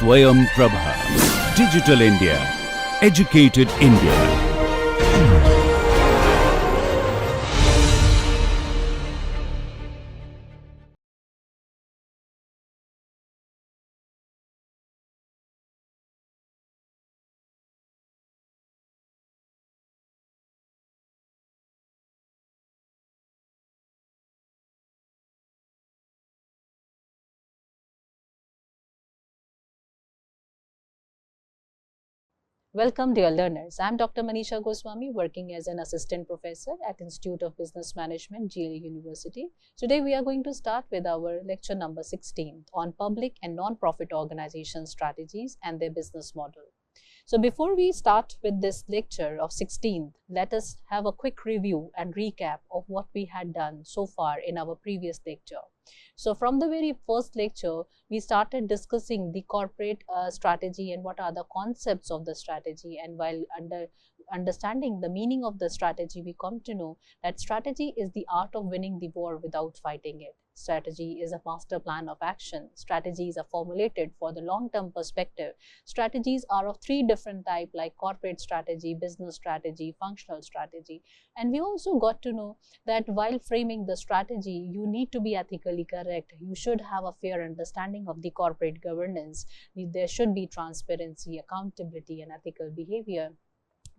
Swayam Prabha. Digital India. Educated India. Welcome dear learners. I am Dr. Manisha Goswami, working as an assistant professor at Institute of Business Management, GLU University. Today we are going to start with our lecture number 16 on public and non-profit organization strategies and their business model. So before we start with this lecture of 16th, let us have a quick review and recap of what we had done so far in our previous lecture. So from the very first lecture, we started discussing the corporate strategy and what are the concepts of the strategy. And while understanding the meaning of the strategy, we come to know that strategy is the art of winning the war without fighting it. Strategy is a master plan of action. Strategies are formulated for the long-term perspective. Strategies are of three different types, like corporate strategy, business strategy, functional strategy. And we also got to know that while framing the strategy, you need to be ethically correct. You should have a fair understanding of the corporate governance. There should be transparency, accountability, and ethical behavior.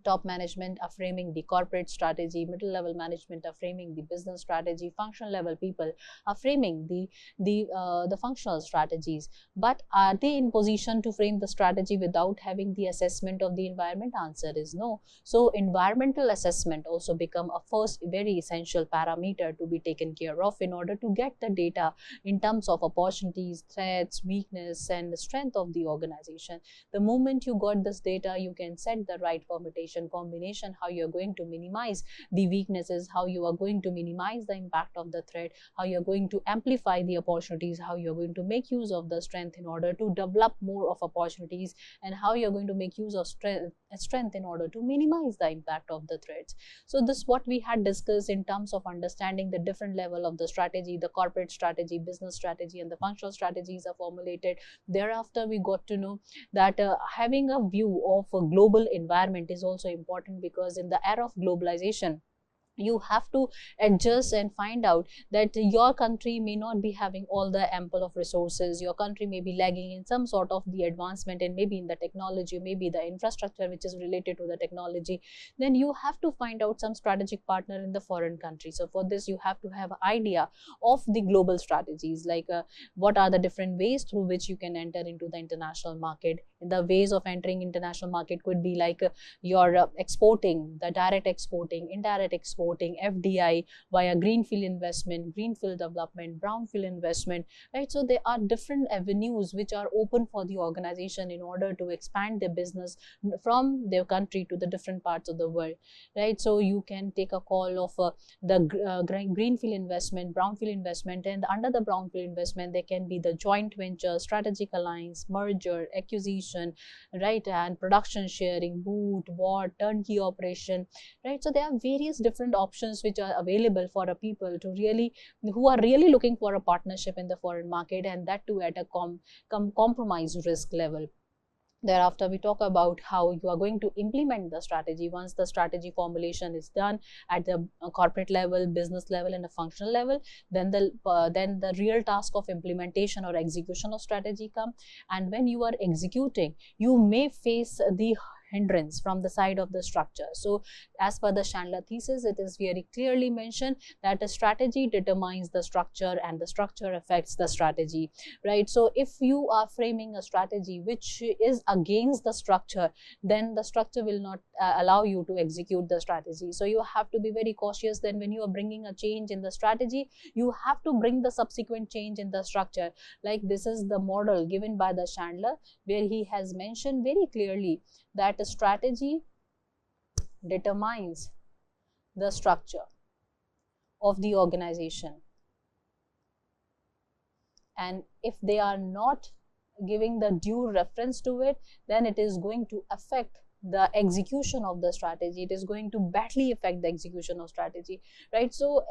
Top management are framing the corporate strategy, middle level management are framing the business strategy, functional level people are framing the functional strategies. But are they in position to frame the strategy without having the assessment of the environment? Answer is no. So environmental assessment also become a first very essential parameter to be taken care of in order to get the data in terms of opportunities, threats, weakness, and the strength of the organization. The moment you got this data, you can set the right permutation combination, how you are going to minimize the weaknesses, how you are going to minimize the impact of the threat, how you are going to amplify the opportunities, how you are going to make use of the strength in order to develop more of opportunities, and how you are going to make use of strength in order to minimize the impact of the threats. So this is what we had discussed in terms of understanding the different level of the strategy. The corporate strategy, business strategy, and the functional strategies are formulated. Thereafter we got to know that having a view of a global environment is also important, because in the era of globalization, you have to adjust and find out that your country may not be having all the ample of resources. Your country may be lagging in some sort of the advancement, and maybe in the technology, maybe the infrastructure which is related to the technology. Then you have to find out some strategic partner in the foreign country. So for this, you have to have an idea of the global strategies, like what are the different ways through which you can enter into the international market. The ways of entering international market could be like your exporting, the direct exporting, indirect exporting, FDI, via greenfield investment, greenfield development, brownfield investment, right? So there are different avenues which are open for the organization in order to expand their business from their country to the different parts of the world, right? So you can take a call of the greenfield investment, brownfield investment, and under the brownfield investment, there can be the joint venture, strategic alliance, merger, acquisition, right, and production sharing, boot, bought, turnkey operation, right? So there are various different options which are available for a people to who are really looking for a partnership in the foreign market, and that too at a compromise risk level. Thereafter, we talk about how you are going to implement the strategy. Once the strategy formulation is done at the corporate level, business level, and a functional level, then the real task of implementation or execution of strategy come. And when you are executing, you may face the hindrance from the side of the structure. So as per the Chandler thesis, it is very clearly mentioned that a strategy determines the structure and the structure affects the strategy, right? So if you are framing a strategy which is against the structure, then the structure will not allow you to execute the strategy. So you have to be very cautious. Then when you are bringing a change in the strategy, you have to bring the subsequent change in the structure. Like this is the model given by the Chandler, where he has mentioned very clearly that a strategy determines the structure of the organization, and if they are not giving the due reference to it, then it is going to affect the execution of the strategy. It is going to badly affect the execution of strategy, right? So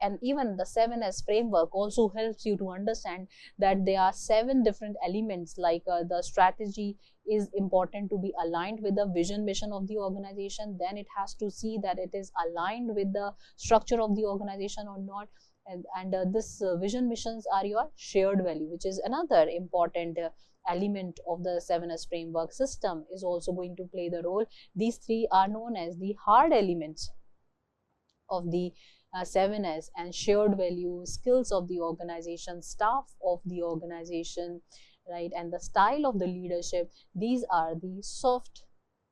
and even the 7S framework also helps you to understand that there are 7 different elements, like the strategy is important to be aligned with the vision mission of the organization. Then it has to see that it is aligned with the structure of the organization or not. And this vision missions are your shared value, which is another important element of the 7S framework. System is also going to play the role. These 3 are known as the hard elements of the 7S, and shared value, skills of the organization, staff of the organization, right, and the style of the leadership. These are the soft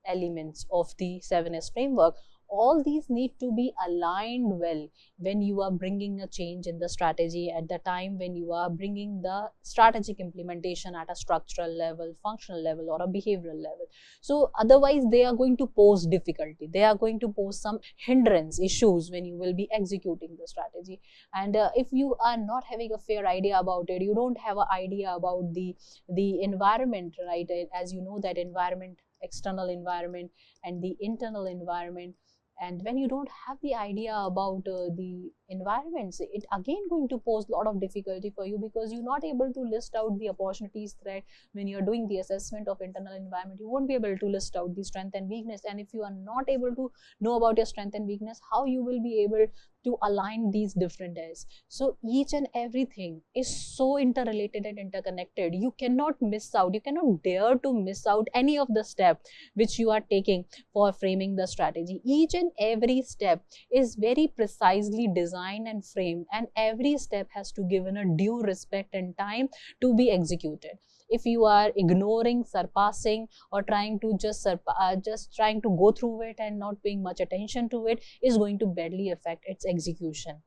elements of the 7S framework. All these need to be aligned well when you are bringing a change in the strategy, at the time when you are bringing the strategic implementation at a structural level, functional level, or a behavioral level. So otherwise they are going to pose difficulty, they are going to pose some hindrance issues when you will be executing the strategy. And if you are not having a fair idea about it, you don't have an idea about the environment, right? As you know, that environment, external environment and the internal environment, and when you don't have the idea about the environments, it again going to pose a lot of difficulty for you, because you're not able to list out the opportunities, threat. When you're doing the assessment of internal environment, you won't be able to list out the strength and weakness. And if you are not able to know about your strength and weakness, how you will be able to align these different areas? So each and everything is so interrelated and interconnected. You cannot miss out, you cannot dare to miss out any of the step which you are taking for framing the strategy. Each and every step is very precisely designed and framed, and every step has to given a due respect and time to be executed. If you are ignoring, surpassing, or trying to just trying to go through it and not paying much attention to it, is going to badly affect its execution.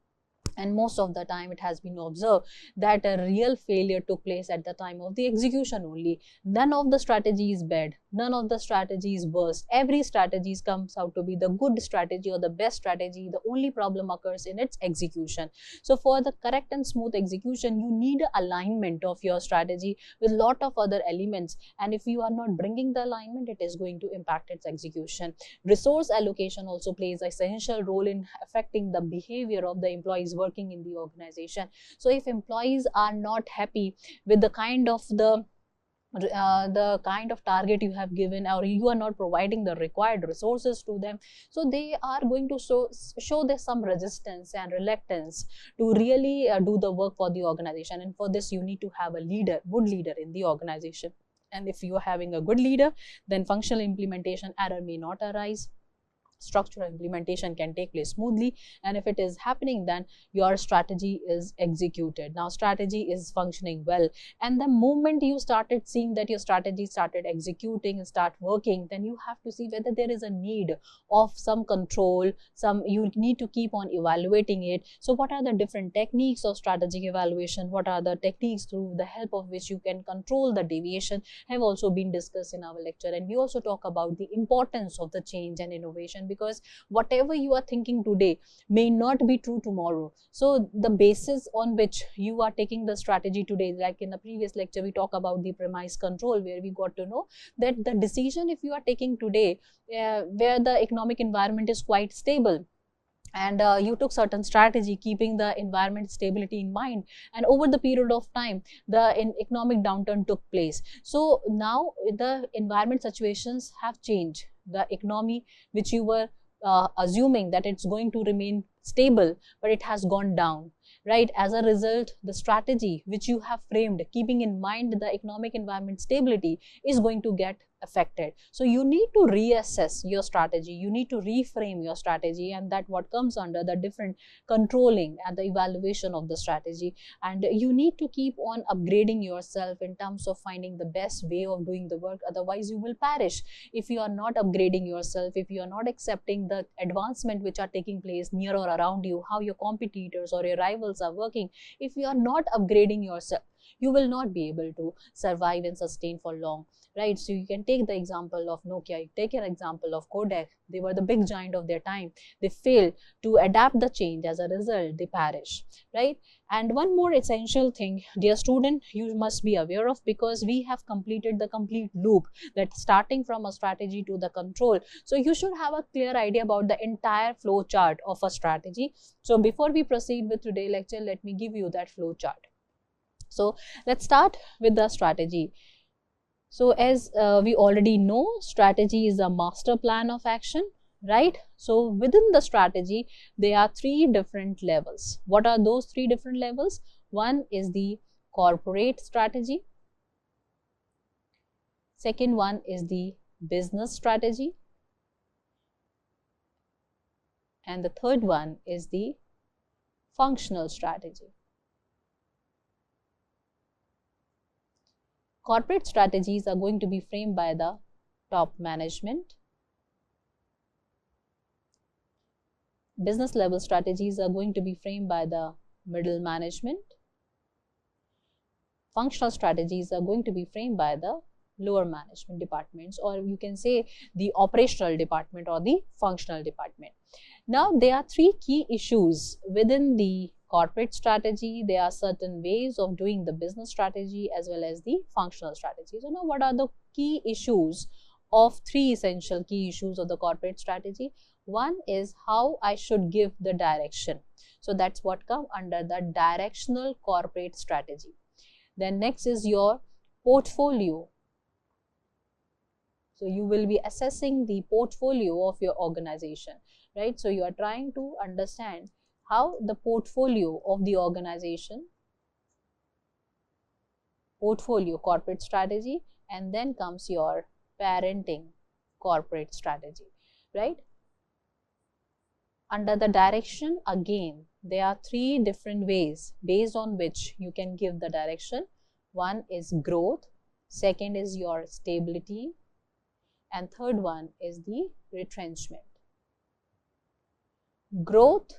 And most of the time it has been observed that a real failure took place at the time of the execution only. None of the strategy is bad, none of the strategy is worst. Every strategy comes out to be the good strategy or the best strategy. The only problem occurs in its execution. So for the correct and smooth execution, you need alignment of your strategy with lot of other elements, and if you are not bringing the alignment, it is going to impact its execution. Resource allocation also plays an essential role in affecting the behavior of the employees working in the organization. So if employees are not happy with the kind of target you have given, or you are not providing the required resources to them, so they are going to show there's some resistance and reluctance to really do the work for the organization. And for this, you need to have a leader, good leader in the organization. And if you are having a good leader, then functional implementation error may not arise, structural implementation can take place smoothly, and if it is happening, then your strategy is executed. Now strategy is functioning well, and the moment you started seeing that your strategy started executing and start working, then you have to see whether there is a need of some control, you need to keep on evaluating it. So what are the different techniques of strategic evaluation, what are the techniques through the help of which you can control the deviation, have also been discussed in our lecture. And we also talk about the importance of the change and innovation, because whatever you are thinking today may not be true tomorrow. So the basis on which you are taking the strategy today, like in the previous lecture we talk about the premise control, where we got to know that the decision if you are taking today where the economic environment is quite stable, and you took certain strategy keeping the environment stability in mind, and over the period of time the economic downturn took place. So now the environment situations have changed. The economy which you were assuming that it's going to remain stable, but it has gone down, right? As a result, the strategy which you have framed keeping in mind the economic environment stability is going to get affected. So you need to reassess your strategy, you need to reframe your strategy, and that what comes under the different controlling and the evaluation of the strategy. And you need to keep on upgrading yourself in terms of finding the best way of doing the work, otherwise you will perish. If you are not upgrading yourself, if you are not accepting the advancement which are taking place near or around you, how your competitors or your rivals are working, if you are not upgrading yourself, you will not be able to survive and sustain for long, right? So you can take the example of Nokia, take an example of Kodak. They were the big giant of their time. They failed to adapt the change. As a result, they perish, right? And one more essential thing, dear student, you must be aware of, because we have completed the complete loop, that starting from a strategy to the control. So you should have a clear idea about the entire flow chart of a strategy. So before we proceed with today's lecture, let me give you that flow chart. So let's start with the strategy. So as we already know, strategy is a master plan of action, right? So within the strategy, there are three different levels. What are those three different levels? One is the corporate strategy. Second one is the business strategy. And the third one is the functional strategy. Corporate strategies are going to be framed by the top management. Business level strategies are going to be framed by the middle management. Functional strategies are going to be framed by the lower management departments, or you can say the operational department or the functional department. Now, there are three key issues within the corporate strategy. There are certain ways of doing the business strategy as well as the functional strategy. So now, what are the key issues of three essential key issues of the corporate strategy? One is how I should give the direction. So that's what comes under the directional corporate strategy. Then next is your portfolio. So you will be assessing the portfolio of your organization, right? So you are trying to understand how the portfolio of the organization, portfolio corporate strategy, and then comes your parenting corporate strategy, right? Under the direction, again, there are three different ways based on which you can give the direction. One is growth, second is your stability, and third one is the retrenchment. Growth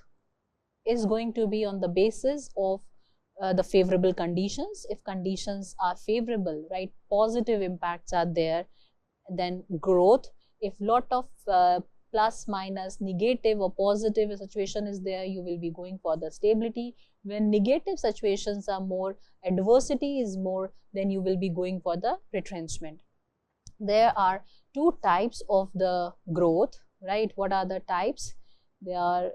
is going to be on the basis of the favorable conditions. If conditions are favorable, right, positive impacts are there, then growth. If lot of plus, minus, negative or positive situation is there, you will be going for the stability. When negative situations are more, adversity is more, then you will be going for the retrenchment. There are two types of the growth, right? What are the types? They are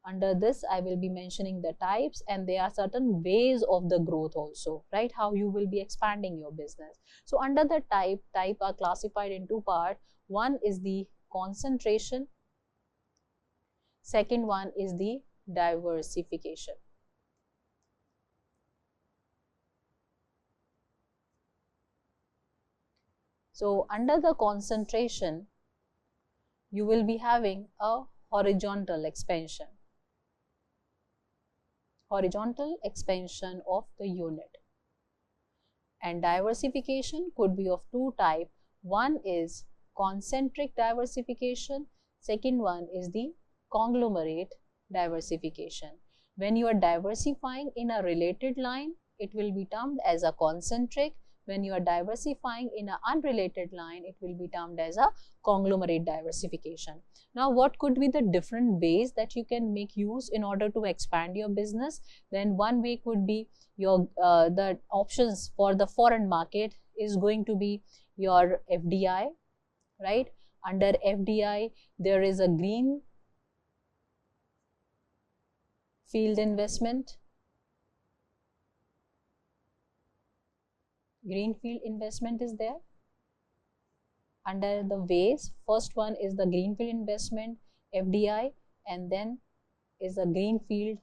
under this, I will be mentioning the types, and there are certain ways of the growth also, right? How you will be expanding your business. So under the type are classified in two parts. One is the concentration. Second one is the diversification. So under the concentration, you will be having a horizontal expansion. Horizontal expansion of the unit. And diversification could be of two types. One is concentric diversification. Second one is the conglomerate diversification. When you are diversifying in a related line, it will be termed as a concentric. When you are diversifying in an unrelated line, it will be termed as a conglomerate diversification. Now, what could be the different ways that you can make use in order to expand your business? Then one way could be your the options for the foreign market is going to be your FDI, right? Under FDI, there is a green field investment. Greenfield investment is there. Under the ways, first one is the greenfield investment, FDI, and then is a greenfield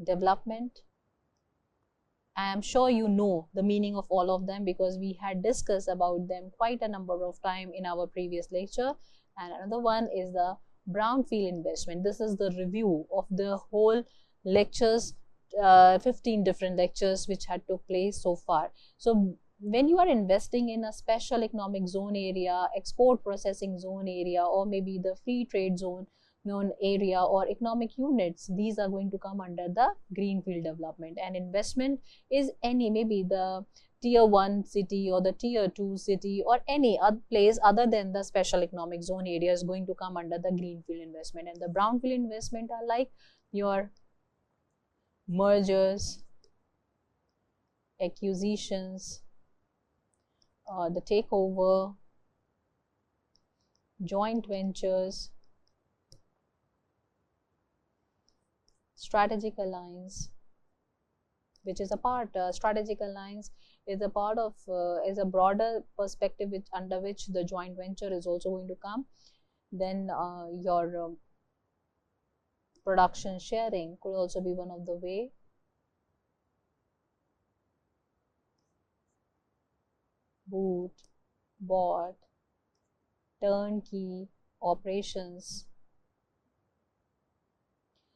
development. I am sure you know the meaning of all of them because we had discussed about them quite a number of times in our previous lecture. And another one is the brownfield investment. This is the review of the whole lectures, 15 different lectures which had took place so far. So when you are investing in a special economic zone area, export processing zone area, or maybe the free trade zone, known area or economic units, these are going to come under the greenfield development. And investment is any, maybe the tier 1 city or the tier 2 city or any other place other than the special economic zone area is going to come under the greenfield investment. And the brownfield investment are like your mergers, acquisitions, the takeover, joint ventures, strategic alliance, which is a part, strategic alliance is a part of, is a broader perspective which under which the joint venture is also going to come. Then your production sharing could also be one of the way. Boot, bought, turnkey operations.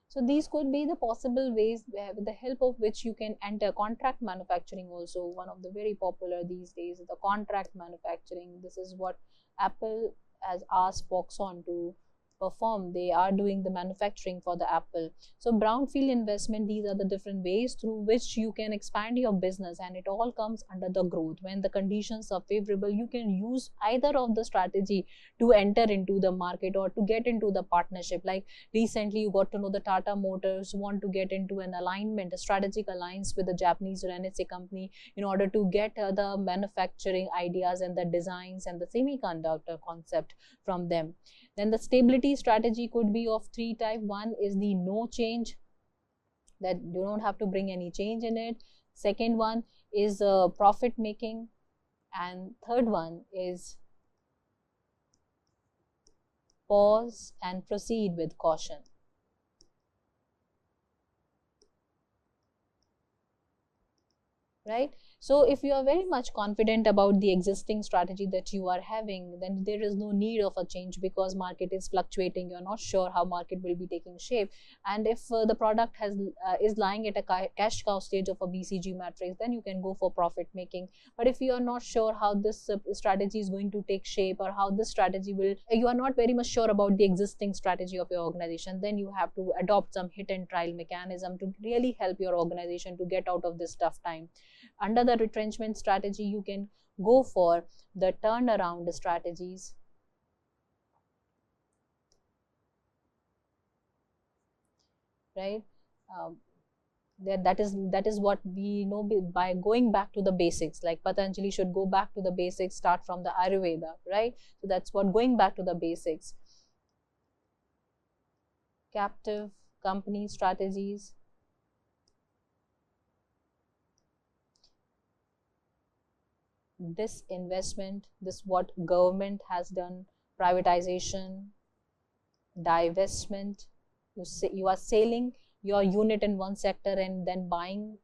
So these could be the possible ways where, with the help of which you can enter. Contract manufacturing also, one of the very popular these days is the contract manufacturing. This is what Apple has asked Foxconn to perform. They are doing the manufacturing for the Apple. So brownfield investment, these are the different ways through which you can expand your business, and it all comes under the growth. When the conditions are favorable, you can use either of the strategy to enter into the market or to get into the partnership. Like recently you got to know the Tata Motors want to get into an alignment, a strategic alliance with the Japanese Renesas company in order to get the manufacturing ideas and the designs and the semiconductor concept from them. Then the stability strategy could be of 3 types. One is the no change, that you don't have to bring any change in it. Second one is profit making, and third one is pause and proceed with caution. Right? So if you are very much confident about the existing strategy that you are having, then there is no need of a change, because market is fluctuating. You're not sure how market will be taking shape. And if the product has is lying at a cash cow stage of a BCG matrix, then you can go for profit making. But if you are not sure how this strategy is going to take shape, or how this strategy will, you are not very much sure about the existing strategy of your organization, then you have to adopt some hit and trial mechanism to really help your organization to get out of this tough time. Under the retrenchment strategy, you can go for the turnaround strategies. Right? That is what we know by going back to the basics. Like Patanjali should go back to the basics, start from the Ayurveda, right? So that's what going back to the basics. Captive company strategies. Disinvestment, this what government has done, privatization, divestment. You are selling your unit in one sector and then buying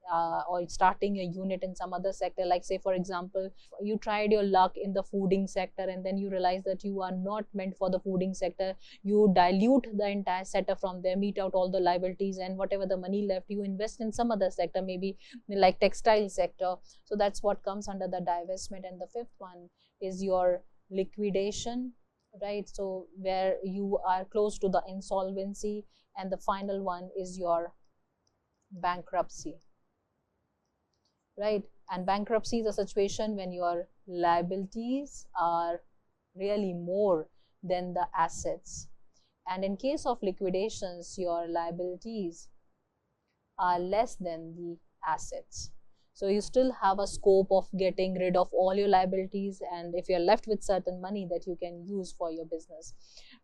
or starting a unit in some other sector. Like say for example, you tried your luck in the fooding sector and then you realize that you are not meant for the fooding sector. You dilute the entire sector from there, meet out all the liabilities, and whatever the money left you invest in some other sector, maybe like textile sector. So that's what comes under the divestment. And the fifth one is your liquidation, right? So where you are close to the insolvency. And the final one is your bankruptcy, right? And bankruptcy is a situation when your liabilities are really more than the assets. And in case of liquidations, your liabilities are less than the assets. So you still have a scope of getting rid of all your liabilities, and if you're left with certain money that you can use for your business,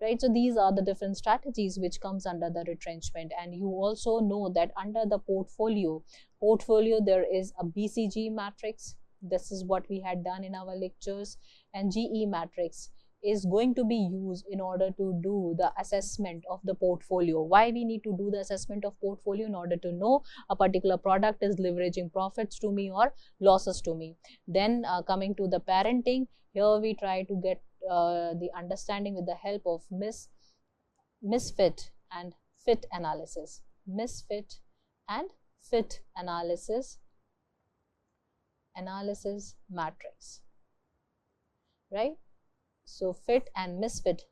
right? So these are the different strategies which comes under the retrenchment. And you also know that under the portfolio there is a BCG matrix. This is what we had done in our lectures. And GE matrix is going to be used in order to do the assessment of the portfolio. Why we need to do the assessment of portfolio? In order to know a particular product is leveraging profits to me or losses to me. Then coming to the parenting, here we try to get the understanding with the help of misfit and fit analysis. Misfit and fit analysis matrix, right? So fit and misfit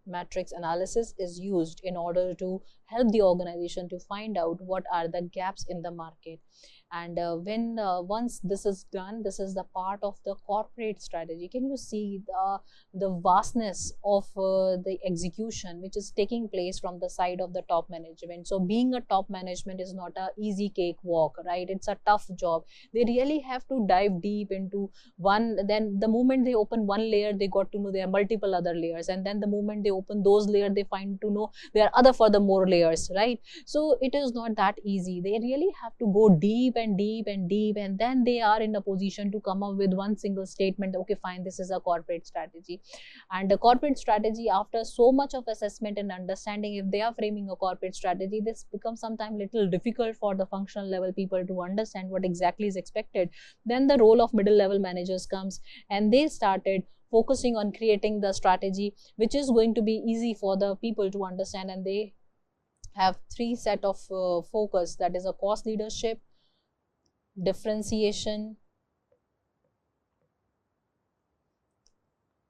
matrix analysis is used in order to help the organization to find out what are the gaps in the market. And once this is done, this is the part of the corporate strategy. Can you see the vastness of the execution which is taking place from the side of the top management? So being a top management is not a easy cakewalk, right? It's a tough job. They really have to dive deep into one. Then the moment they open one layer, they got to know there are multiple other layers, and then the moment they open those layers, they find to know there are other further more layers, right? So it is not that easy. They really have to go deep and deep and deep, and then they are in a position to come up with one single statement. Okay, fine, this is a corporate strategy. And the corporate strategy, after so much of assessment and understanding, if they are framing a corporate strategy, this becomes sometimes little difficult for the functional level people to understand what exactly is expected. Then the role of middle level managers comes, and they started focusing on creating the strategy which is going to be easy for the people to understand. And they have three set of focus, that is a cost leadership, differentiation,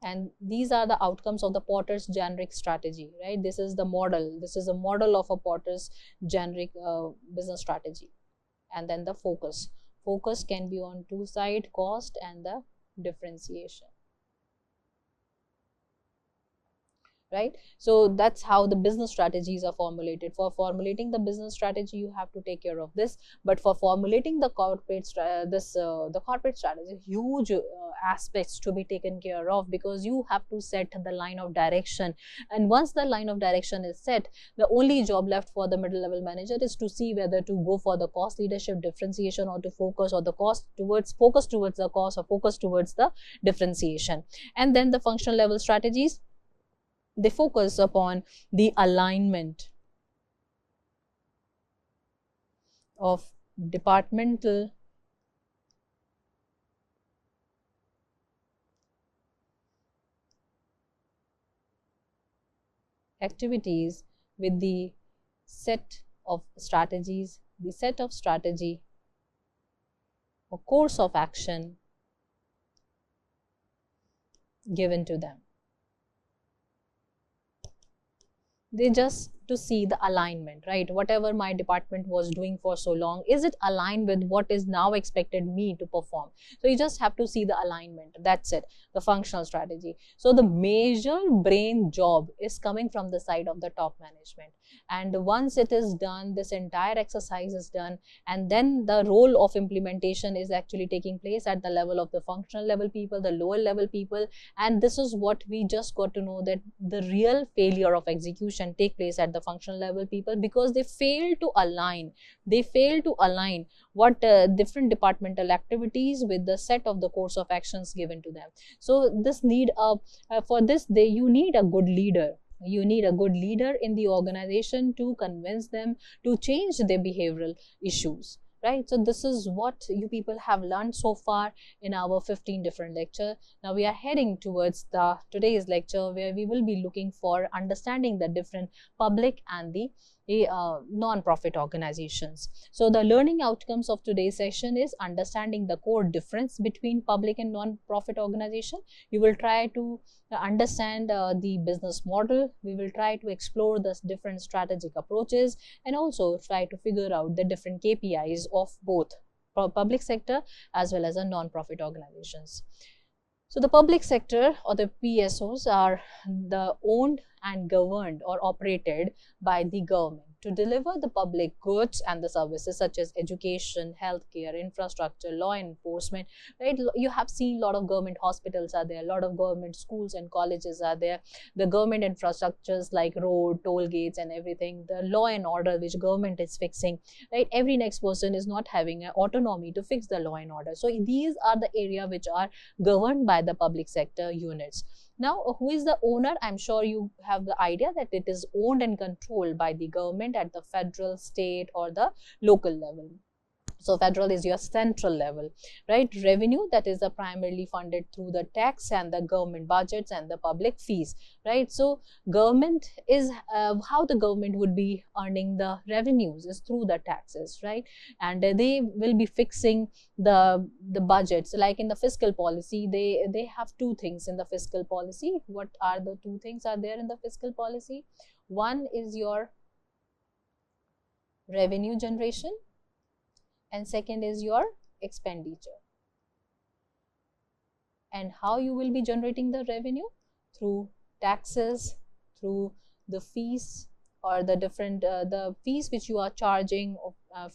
and these are the outcomes of the Porter's generic strategy, right? This is the model. This is a model of a Porter's generic business strategy. And then the focus. Focus can be on two sides, cost and the differentiation. Right? So that's how the business strategies are formulated. For formulating the business strategy, you have to take care of this. But for formulating the corporate the corporate strategy, huge aspects to be taken care of, because you have to set the line of direction. And once the line of direction is set, the only job left for the middle level manager is to see whether to go for the cost leadership, differentiation, or to focus or the focus towards the cost, or focus towards the differentiation. And then the functional level strategies, they focus upon the alignment of departmental activities with the set of strategies, the set of strategy or course of action given to them. They just to see the alignment, right? Whatever my department was doing for so long, is it aligned with what is now expected me to perform? So you just have to see the alignment. That's it, the functional strategy. So the major brain job is coming from the side of the top management. And once it is done, this entire exercise is done, and then the role of implementation is actually taking place at the level of the functional level people, the lower level people. And this is what we just got to know, that the real failure of execution take place at the functional level people, because they fail to align. They fail to align what different departmental activities with the set of the course of actions given to them. So this need for this you need a good leader. You need a good leader in the organization to convince them to change their behavioral issues, right? So this is what you people have learned so far in our 15 different lecture. Now we are heading towards the today's lecture, where we will be looking for understanding the different public and the non-profit organizations. So the learning outcomes of today's session is understanding the core difference between public and non-profit organization. You will try to understand the business model. We will try to explore the different strategic approaches, and also try to figure out the different KPIs of both public sector as well as a non-profit organizations. So the public sector, or the PSOs, are the owned and governed or operated by the government to deliver the public goods and the services such as education, healthcare, infrastructure, law enforcement, right? You have seen a lot of government hospitals are there, a lot of government schools and colleges are there, the government infrastructures like road, toll gates and everything, the law and order which government is fixing, right? Every next person is not having an autonomy to fix the law and order. So these are the area which are governed by the public sector units. Now, who is the owner? I'm sure you have the idea that it is owned and controlled by the government at the federal, state or the local level. So federal is your central level, right? Revenue, that is primarily funded through the tax and the government budgets and the public fees, right? So government is how the government would be earning the revenues is through the taxes, right? And they will be fixing the budgets. Like in the fiscal policy, they have two things in the fiscal policy. What are the two things are there in the fiscal policy? One is your revenue generation, and second is your expenditure. And how you will be generating the revenue? Through taxes, through the fees, or the different the fees which you are charging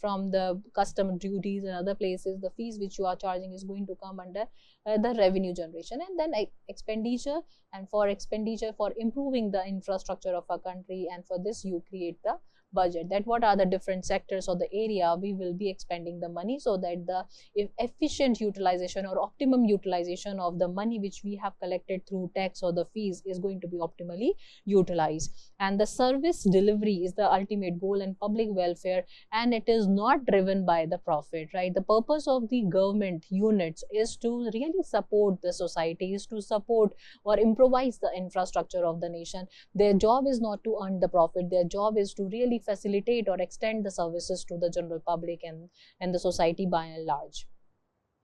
from the custom duties and other places. The fees which you are charging is going to come under the revenue generation. And then expenditure, and for expenditure, for improving the infrastructure of a country, and for this you create the budget, that what are the different sectors or the area we will be expending the money, so that the efficient utilization or optimum utilization of the money which we have collected through tax or the fees is going to be optimally utilized. And the service delivery is the ultimate goal and public welfare, and it is not driven by the profit, right? The purpose of the government units is to really support the society, is to support or improvise the infrastructure of the nation. Their job is not to earn the profit, their job is to really facilitate or extend the services to the general public and the society by and large,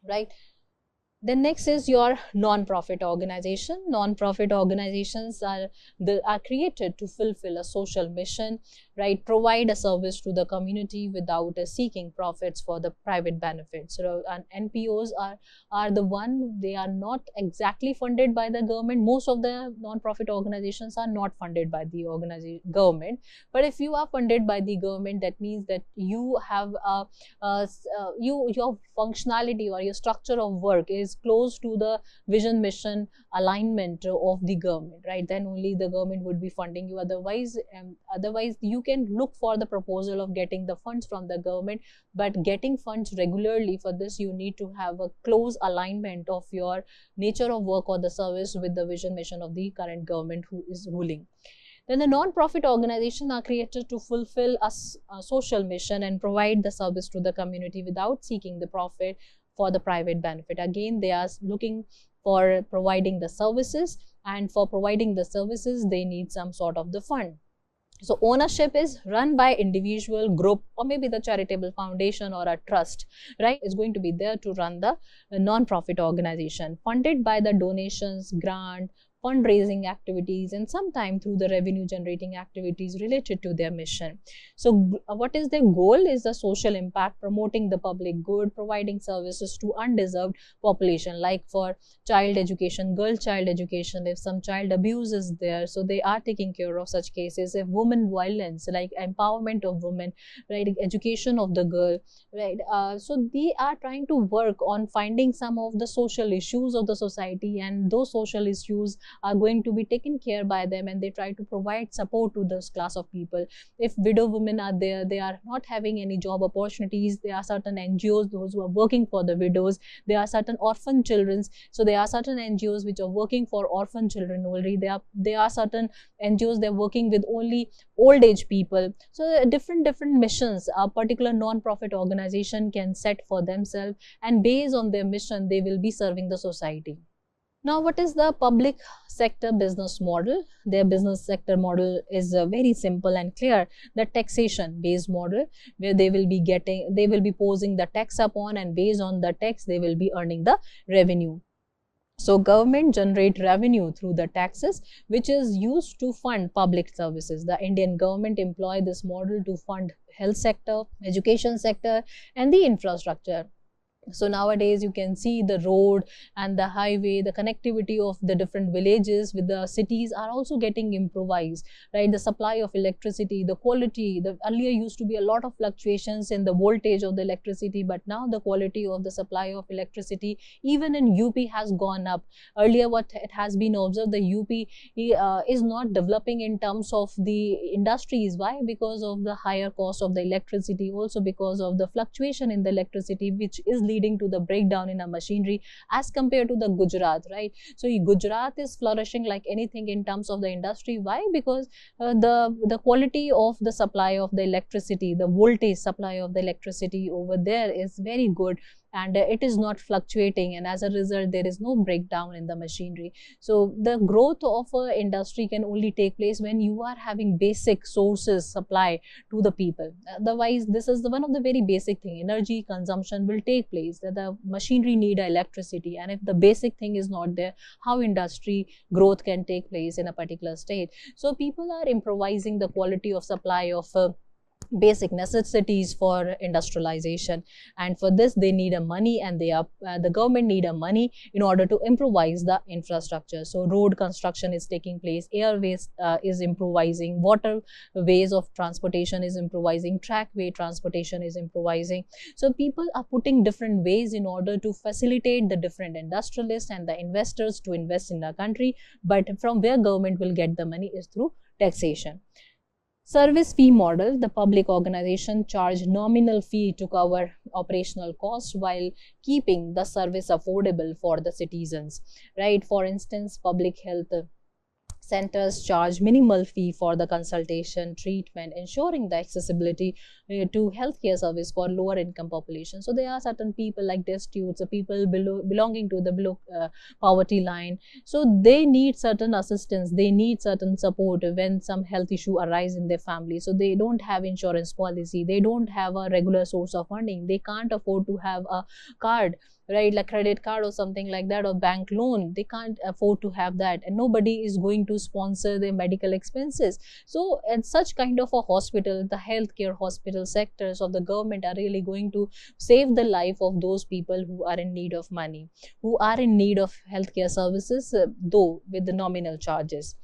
right? Then next is your non-profit organization. Non-profit organizations are created to fulfill a social mission, right? Provide a service to the community without seeking profits for the private benefits. So NPOs are the one, they are not exactly funded by the government. Most of the non-profit organizations are not funded by the government. But if you are funded by the government, that means that you have your functionality or your structure of work is close to the vision mission alignment of the government, right? Then only the government would be funding you. Otherwise you can look for the proposal of getting the funds from the government, but getting funds regularly, for this you need to have a close alignment of your nature of work or the service with the vision mission of the current government who is ruling. Then the non-profit organizations are created to fulfill a social mission and provide the service to the community without seeking the profit for the private benefit. Again, they are looking for providing the services, and for providing the services they need some sort of the fund. So ownership is run by individual, group, or maybe the charitable foundation or a trust, right? It's going to be there to run the non-profit organization, funded by the donations, grant, fundraising activities, and sometimes through the revenue generating activities related to their mission. So what is their goal? Is the social impact, promoting the public good, providing services to undeserved population, like for child education, girl child education. If some child abuse is there, so they are taking care of such cases. If women violence, like empowerment of women, right, education of the girl, right? So they are trying to work on finding some of the social issues of the society, and those social issues are going to be taken care by them, and they try to provide support to this class of people. If widow women are there, they are not having any job opportunities, there are certain NGOs, those who are working for the widows. There are certain orphan children, so there are certain NGOs which are working for orphan children only. There are certain NGOs, they're working with only old age people. So different missions a particular non-profit organization can set for themselves, and based on their mission they will be serving the society. Now, what is the public sector business model? Their business sector model is very simple and clear. The taxation based model, where they will be posing the tax upon, and based on the tax they will be earning the revenue. So government generate revenue through the taxes, which is used to fund public services. The Indian government employ this model to fund health sector, education sector, and the infrastructure. So nowadays you can see the road and the highway, the connectivity of the different villages with the cities are also getting improvised, right? The supply of electricity, the quality, earlier used to be a lot of fluctuations in the voltage of the electricity, but now the quality of the supply of electricity even in UP has gone up. Earlier what it has been observed, the UP is not developing in terms of the industries. Why? Because of the higher cost of the electricity, also because of the fluctuation in the electricity, which is leading to the breakdown in a machinery as compared to the Gujarat, right? So Gujarat is flourishing like anything in terms of the industry. Why? Because the quality of the supply of the electricity, the voltage supply of the electricity over there is very good, and it is not fluctuating, and as a result there is no breakdown in the machinery. So the growth of a industry can only take place when you are having basic sources supply to the people. Otherwise, this is one of the very basic thing. Energy consumption will take place. The machinery need electricity, and if the basic thing is not there, how industry growth can take place in a particular state? So people are improvising the quality of supply of basic necessities for industrialization, and for this they need a money, and the government need a money in order to improvise the infrastructure. So road construction is taking place, airways is improvising, waterways of transportation is improvising, trackway transportation is improvising. So people are putting different ways in order to facilitate the different industrialists and the investors to invest in the country, but from where government will get the money is through taxation. Service fee model, the public organization charge nominal fee to cover operational costs while keeping the service affordable for the citizens, right? For instance, public health centers charge minimal fee for the consultation, treatment, ensuring the accessibility to healthcare service for lower income population. So there are certain people like destitutes, people belonging to the below poverty line. So they need certain assistance, they need certain support when some health issue arise in their family. So they don't have insurance policy, they don't have a regular source of funding, they can't afford to have a card, right, like credit card or something like that, or bank loan. They can't afford to have that, and nobody is going to sponsor their medical expenses. So in such kind of a hospital, the healthcare hospital sectors of the government are really going to save the life of those people who are in need of money, who are in need of healthcare services, though with the nominal charges.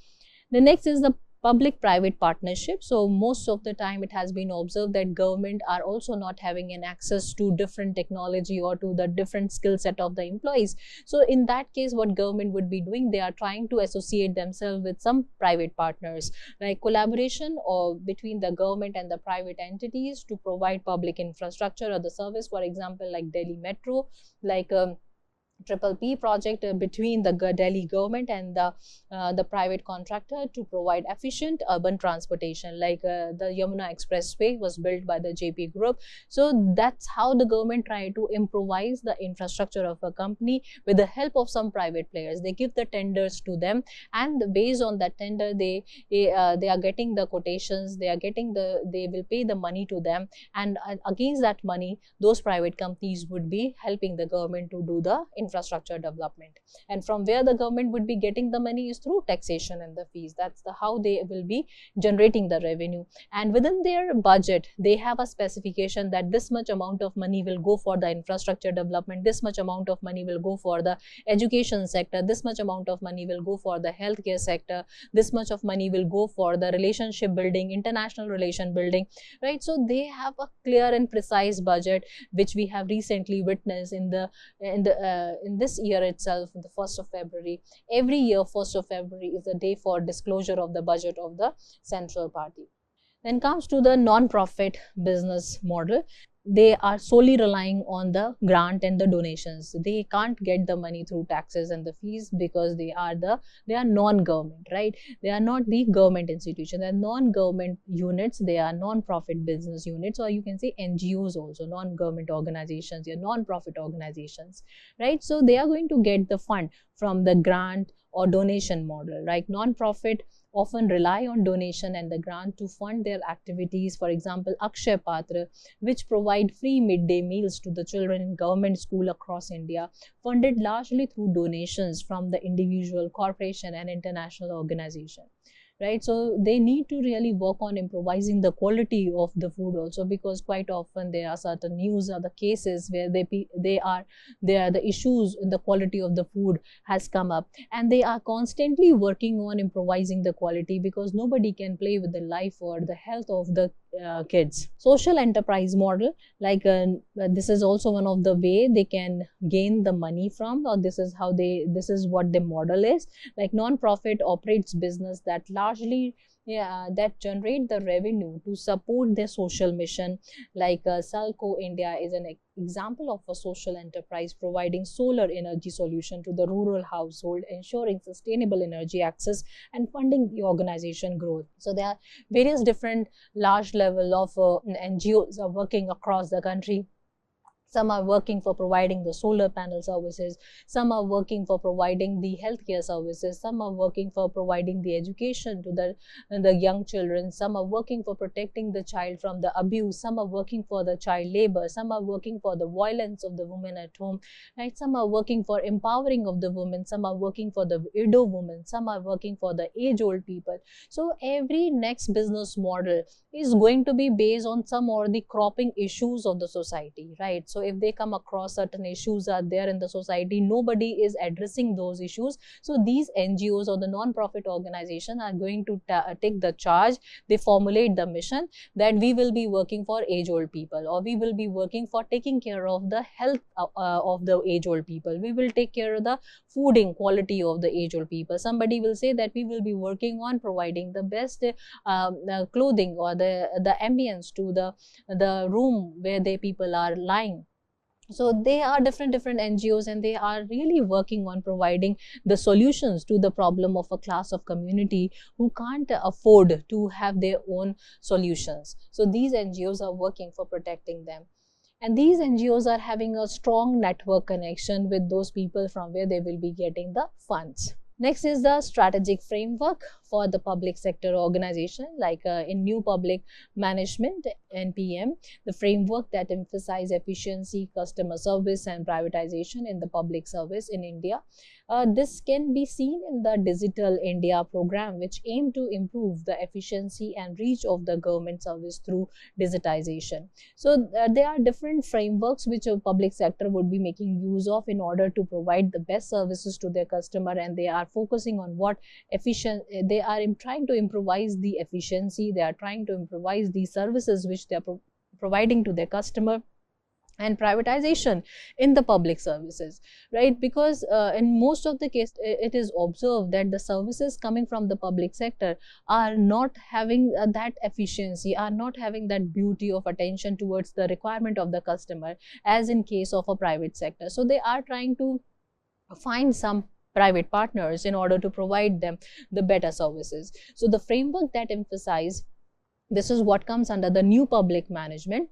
The next is the public-private partnership. So most of the time it has been observed that government are also not having an access to different technology or to the different skill set of the employees. So in that case, what government would be doing, they are trying to associate themselves with some private partners, like collaboration or between the government and the private entities to provide public infrastructure or the service. For example, like Delhi Metro, like Triple P project between the Delhi government and the private contractor to provide efficient urban transportation, like the Yamuna Expressway was built by the JP Group. So that's how the government try to improvise the infrastructure of a company with the help of some private players. They give the tenders to them, and based on that tender, they are getting the quotations, they will pay the money to them, and against that money, those private companies would be helping the government to do the infrastructure development. And from where the government would be getting the money is through taxation and the fees. That's how they will be generating the revenue. And within their budget, they have a specification that this much amount of money will go for the infrastructure development, this much amount of money will go for the education sector, this much amount of money will go for the healthcare sector, this much of money will go for the relationship building, international relation building, right? So they have a clear and precise budget, which we have recently witnessed in this year itself, the 1st of February. Every year, 1st of February is the day for disclosure of the budget of the central party. Then comes to the non-profit business model. They are solely relying on the grant and the donations. They can't get the money through taxes and the fees because they are non-government, right? They are not the government institution. They are non-government units. They are non-profit business units, or you can say NGOs also, non-government organizations, or non-profit organizations, right? So they are going to get the fund from the grant or donation model, right? Non-profit often rely on donation and the grant to fund their activities. For example, Akshay Patra, which provide free midday meals to the children in government school across India, funded largely through donations from the individual, corporation and international organization. Right, so they need to really work on improvising the quality of the food also, because quite often there are certain news or the cases where the issues in the quality of the food has come up, and they are constantly working on improvising the quality, because nobody can play with the life or the health of the kids. Social enterprise model, like this is also one of the way they can gain the money from, or this is what the model is. Like non-profit operates business that largely that generate the revenue to support their social mission. Like Salco India is an example of a social enterprise providing solar energy solution to the rural household, ensuring sustainable energy access and funding the organization growth. So there are various different large level of NGOs are working across the country. Some are working for providing the solar panel services, some are working for providing the healthcare services, some are working for providing the education to the young children, some are working for protecting the child from the abuse, some are working for the child labor, some are working for the violence of the women at home, right? Some are working for empowering of the women, some are working for the widow women, some are working for the age-old people. So every next business model is going to be based on some or the cropping issues of the society, right? So if they come across certain issues are there in the society, nobody is addressing those issues. So these NGOs or the non-profit organization are going to take the charge. They formulate the mission that we will be working for age-old people, or we will be working for taking care of the health of the age-old people. We will take care of the fooding quality of the age-old people. Somebody will say that we will be working on providing the best clothing or the ambience to the room where the people are lying. So they are different NGOs, and they are really working on providing the solutions to the problem of a class of community who can't afford to have their own solutions. So these NGOs are working for protecting them. And these NGOs are having a strong network connection with those people from where they will be getting the funds. Next is the strategic framework for the public sector organization, like in New Public Management, NPM, the framework that emphasize efficiency, customer service and privatization in the public service in India. This can be seen in the Digital India program, which aim to improve the efficiency and reach of the government service through digitization. So there are different frameworks which a public sector would be making use of in order to provide the best services to their customer, and they are focusing on what they are trying to improvise the efficiency, they are trying to improvise the services which they are providing to their customer, and privatization in the public services, right? Because in most of the case it is observed that the services coming from the public sector are not having that efficiency, are not having that beauty of attention towards the requirement of the customer as in case of a private sector. So they are trying to find some private partners in order to provide them the better services. So the framework that emphasize this is what comes under the New Public Management,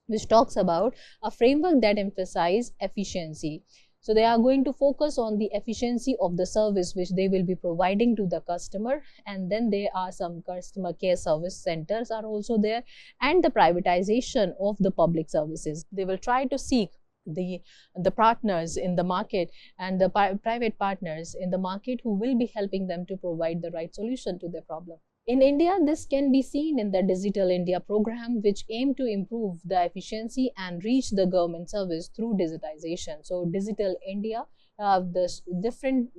which talks about a framework that emphasize efficiency. So they are going to focus on the efficiency of the service which they will be providing to the customer, and then there are some customer care service centers are also there, and the privatization of the public services. They will try to seek the partners in the market and the private partners in the market who will be helping them to provide the right solution to their problem. In India, this can be seen in the Digital India program, which aim to improve the efficiency and reach the government service through digitization. So Digital India, the different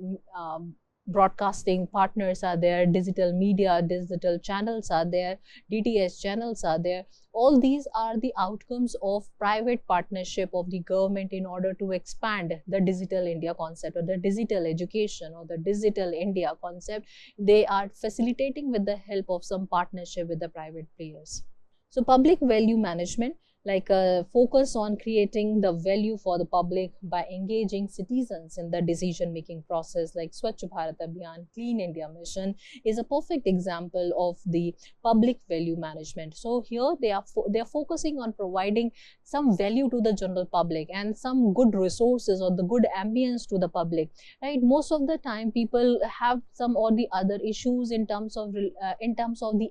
broadcasting partners are there, digital media, digital channels are there, DTH channels are there. All these are the outcomes of private partnership of the government in order to expand the Digital India concept, or the digital education, or the Digital India concept. They are facilitating with the help of some partnership with the private players. So public value management, like focus on creating the value for the public by engaging citizens in the decision-making process, like Swachh Bharat Abhiyan, Clean India Mission is a perfect example of the public value management. So here they are focusing on providing some value to the general public and some good resources or the good ambience to the public, right? Most of the time people have some or the other issues in terms of the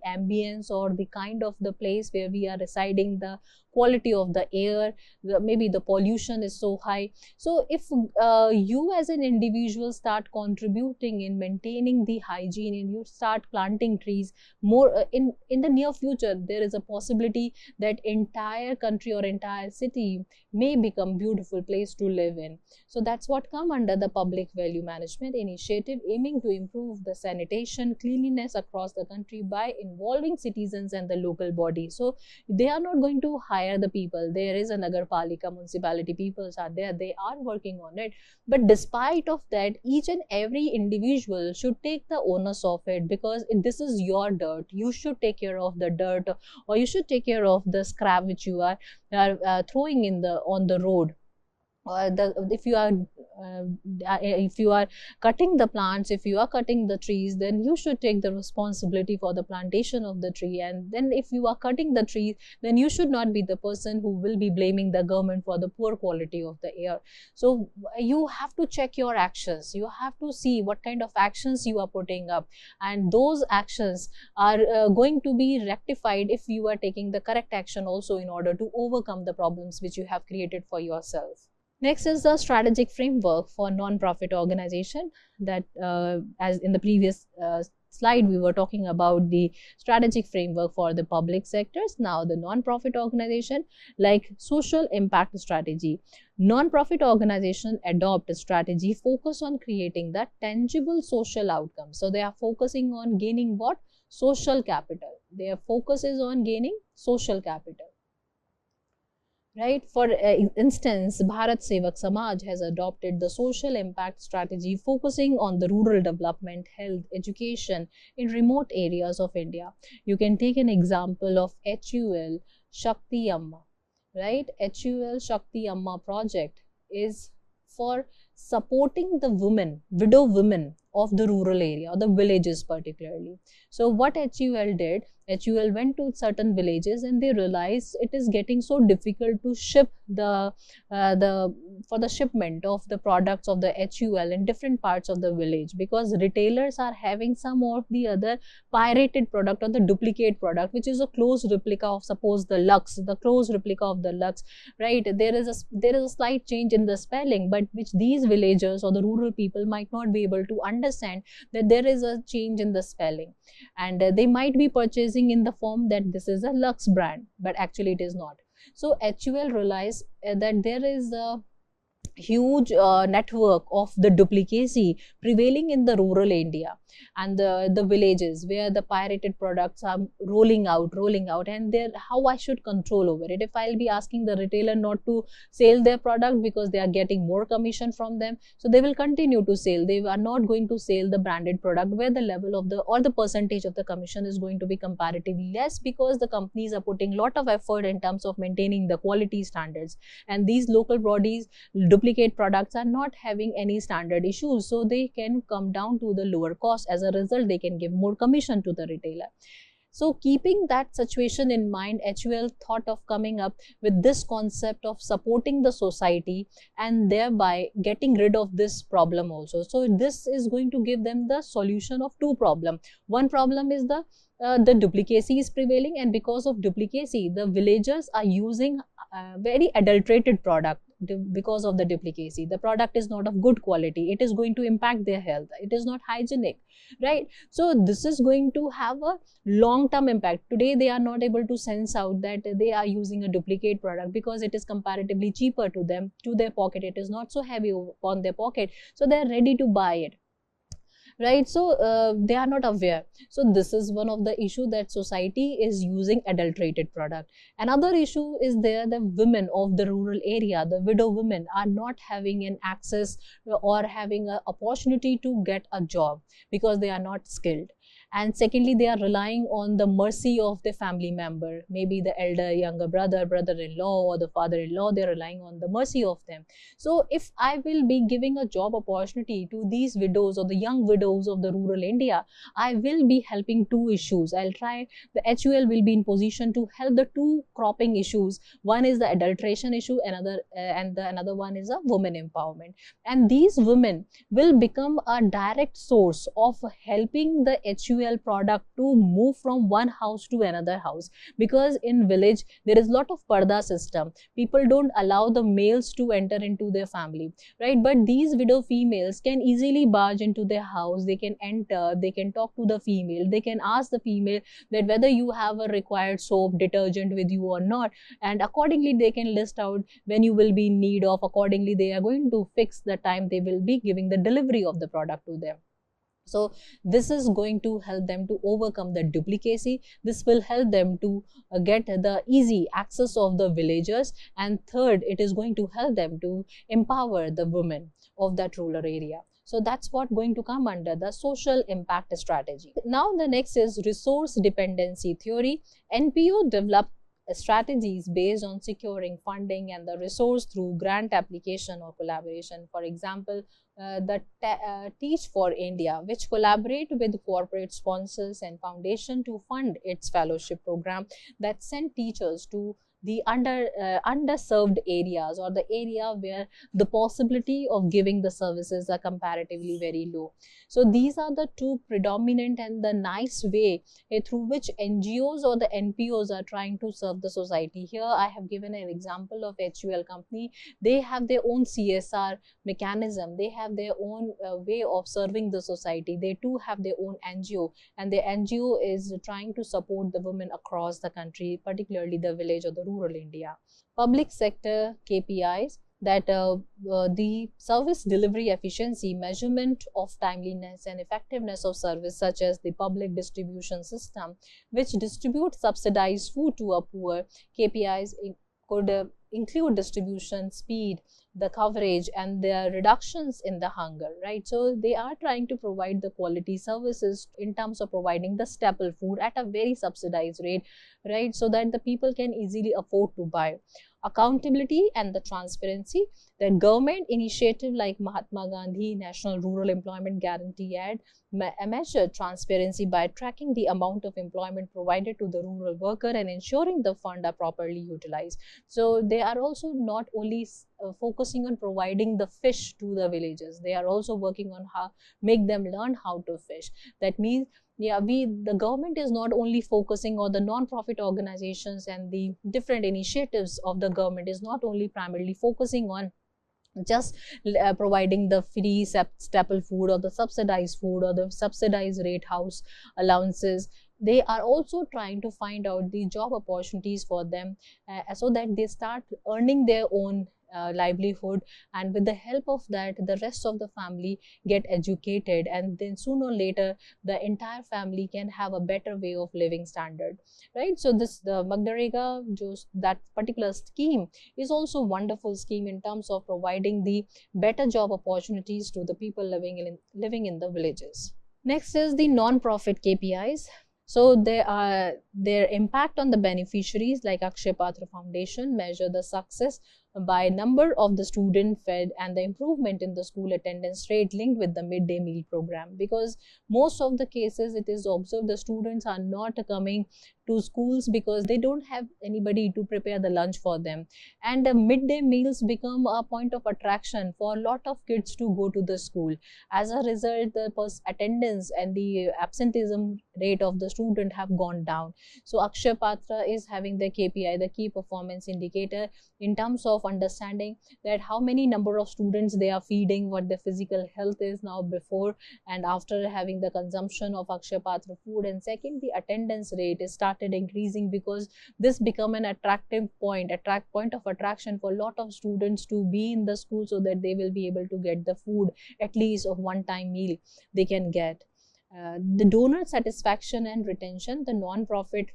ambience or the kind of the place where we are residing, the quality of the air, maybe the pollution is so high. So if you as an individual start contributing in maintaining the hygiene and you start planting trees more, in the near future there is a possibility that entire country or entire city may become beautiful place to live in. So that's what come under the public value management initiative, aiming to improve the sanitation, cleanliness across the country by involving citizens and the local body. So they are not going to hire hire the people. There is a Nagarpalika, municipality peoples are there, they are working on it. But despite of that, each and every individual should take the onus of it, because this is your dirt. You should take care of the dirt, or you should take care of the scrap which you are throwing in the on the road. If you are cutting the plants, if you are cutting the trees, then you should take the responsibility for the plantation of the tree. And then if you are cutting the trees, then you should not be the person who will be blaming the government for the poor quality of the air. So you have to check your actions. You have to see what kind of actions you are putting up, and those actions are going to be rectified if you are taking the correct action also, in order to overcome the problems which you have created for yourself. Next is the strategic framework for non-profit organization, that as in the previous slide we were talking about the strategic framework for the public sectors. Now the non-profit organization, like social impact strategy. Non-profit organization adopt a strategy focus on creating the tangible social outcomes. So they are focusing on gaining what? Social capital. Their focus is on gaining social capital. Right? For instance, Bharat Sevak Samaj has adopted the social impact strategy focusing on the rural development, health, education in remote areas of India. You can take an example of HUL Shakti Amma, right? HUL Shakti Amma project is for supporting the women, widow women of the rural area or the villages particularly. So what HUL did, HUL went to certain villages and they realized it is getting so difficult to ship for the shipment of the products of the HUL in different parts of the village, because retailers are having some of the other pirated product or the duplicate product, which is a close replica of, suppose, the Lux, the close replica of the Lux, right? There is a slight change in the spelling, but which these villagers or the rural people might not be able to understand that there is a change in the spelling, and they might be purchasing in the form that this is a Lux brand, but actually it is not. So HUL realized that there is a huge network of the duplicacy prevailing in the rural India and the villages where the pirated products are rolling out, and there how I should control over it. If I'll be asking the retailer not to sell their product because they are getting more commission from them, so they will continue to sell. They are not going to sell the branded product where the level of the or the percentage of the commission is going to be comparatively less, because the companies are putting lot of effort in terms of maintaining the quality standards, and these local bodies duplicate products are not having any standard issues, so they can come down to the lower cost. As a result, they can give more commission to the retailer. So keeping that situation in mind, HUL thought of coming up with this concept of supporting the society and thereby getting rid of this problem also. So this is going to give them the solution of two problems. One problem is the duplicacy is prevailing, and because of duplicacy, the villagers are using very adulterated product. Because of the duplicacy, the product is not of good quality, it is going to impact their health, it is not hygienic, right? So this is going to have a long-term impact. Today they are not able to sense out that they are using a duplicate product because it is comparatively cheaper to them, to their pocket, it is not so heavy on their pocket, so they are ready to buy it, right? So they are not aware. So this is one of the issue, that society is using adulterated product. Another issue is there, the women of the rural area, the widow women are not having an access or having an opportunity to get a job because they are not skilled. And secondly, they are relying on the mercy of their family member, maybe the elder, younger brother, brother-in-law, or the father-in-law. They are relying on the mercy of them. So if I will be giving a job opportunity to these widows or the young widows of the rural India, I will be helping two issues. I'll try, the HUL will be in position to help the two cropping issues. One is the adulteration issue, another one is a women empowerment. And these women will become a direct source of helping the HUL product to move from one house to another house, because in village there is lot of parda system. People don't allow the males to enter into their family, right? But these widow females can easily barge into their house, they can enter, they can talk to the female, they can ask the female that whether you have a required soap, detergent with you or not, and accordingly they can list out when you will be in need of. Accordingly they are going to fix the time they will be giving the delivery of the product to them. So this is going to help them to overcome the duplicacy. This will help them to get the easy access of the villagers, and third, it is going to help them to empower the women of that rural area. So that's what going to come under the social impact strategy. Now the next is resource dependency theory. NPO developed strategies based on securing funding and the resource through grant application or collaboration. For example, Teach for India, which collaborate with corporate sponsors and foundation to fund its fellowship program that send teachers to the underserved areas, or the area where the possibility of giving the services are comparatively very low. So these are the two predominant and the nice way through which NGOs or the NPOs are trying to serve the society. Here I have given an example of HUL company. They have their own CSR mechanism, they have their own way of serving the society. They too have their own NGO, and the NGO is trying to support the women across the country, particularly the village or the rural India. Public sector KPIs, that the service delivery efficiency, measurement of timeliness and effectiveness of service, such as the public distribution system, which distributes subsidized food to a poor. KPIs could include distribution speed, the coverage, and the reductions in the hunger, right? So they are trying to provide the quality services in terms of providing the staple food at a very subsidized rate, right? So that the people can easily afford to buy. Accountability and the transparency, that government initiative like Mahatma Gandhi National Rural Employment Guarantee Act measure transparency by tracking the amount of employment provided to the rural worker and ensuring the fund are properly utilized. So they are also not only focusing on providing the fish to the villagers, they are also working on how make them learn how to fish. That means the government is not only focusing, or the non-profit organizations and the different initiatives of the government is not only primarily focusing on just providing the free staple food or the subsidized food or the subsidized rate house allowances. They are also trying to find out the job opportunities for them so that they start earning their own livelihood, and with the help of that the rest of the family get educated, and then sooner or later the entire family can have a better way of living standard, right? So the Magdarega, that particular scheme is also a wonderful scheme in terms of providing the better job opportunities to the people living in the villages. Next is the non-profit KPIs. So their impact on the beneficiaries like Akshay Patra Foundation measure the success by number of the student fed and the improvement in the school attendance rate linked with the midday meal program, because most of the cases it is observed the students are not coming to schools because they don't have anybody to prepare the lunch for them, and the midday meals become a point of attraction for a lot of kids to go to the school. As a result, the attendance and the absenteeism rate of the student have gone down. So Akshay Patra is having the KPI, the key performance indicator, in terms of understanding that how many number of students they are feeding, what their physical health is now before and after having the consumption of Akshay Patra food. And second, the attendance rate is started increasing because this become an attractive point of attraction for a lot of students to be in the school, so that they will be able to get the food, at least of one-time meal they can get. The donor satisfaction and retention, the non-profit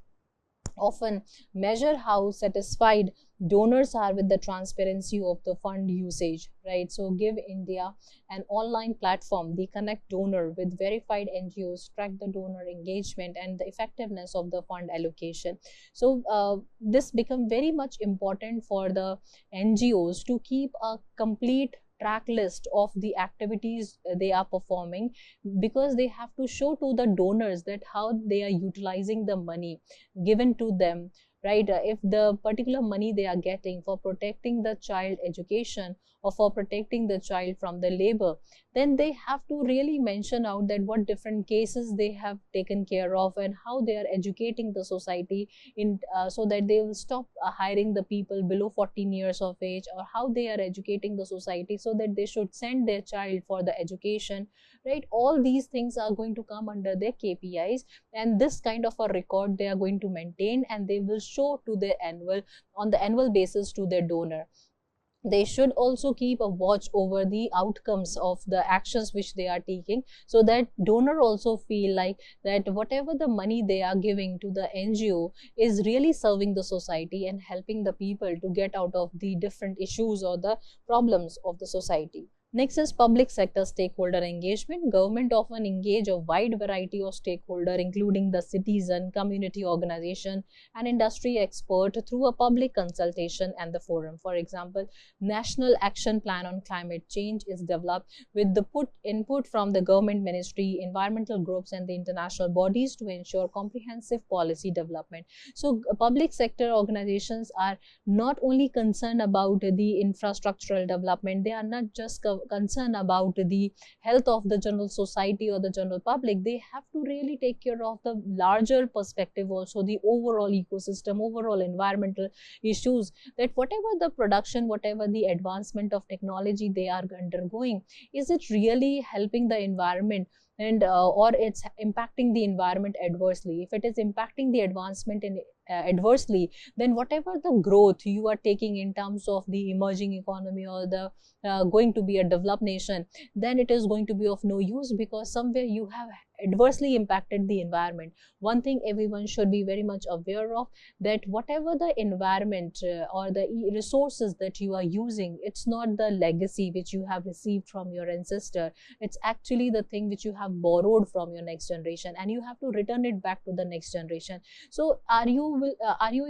often measure how satisfied donors are with the transparency of the fund usage, right? So Give India, an online platform, they connect donor with verified NGOs, track the donor engagement and the effectiveness of the fund allocation. So this become very much important for the NGOs to keep a complete track list of the activities they are performing, because they have to show to the donors that how they are utilizing the money given to them, right? If the particular money they are getting for protecting the child education or for protecting the child from the labor, then they have to really mention out that what different cases they have taken care of and how they are educating the society in so that they will stop hiring the people below 14 years of age, or how they are educating the society so that they should send their child for the education, right? All these things are going to come under their KPIs, and this kind of a record they are going to maintain, and they will show to their on the annual basis to their donor. they should also keep a watch over the outcomes of the actions which they are taking, so that donor also feel like that whatever the money they are giving to the NGO is really serving the society and helping the people to get out of the different issues or the problems of the society. Next is public sector stakeholder engagement. Government often engage a wide variety of stakeholder, including the citizen, community organization, and industry expert through a public consultation and the forum. For example, National Action Plan on Climate Change is developed with the input from the government ministry, environmental groups, and the international bodies to ensure comprehensive policy development. So, public sector organizations are not only concerned about the infrastructural development, they are not just concerned about the health of the general society or the general public. They have to really take care of the larger perspective, also the overall ecosystem, overall environmental issues, that whatever the production, whatever the advancement of technology they are undergoing, is it really helping the environment, and or it's impacting the environment adversely. If it is impacting the advancement in adversely, then whatever the growth you are taking in terms of the emerging economy or the going to be a developed nation, then it is going to be of no use, because somewhere you have adversely impacted the environment. One thing everyone should be very much aware of, that whatever the environment or the resources that you are using, it's not the legacy which you have received from your ancestor, it's actually the thing which you have borrowed from your next generation, and you have to return it back to the next generation. So are you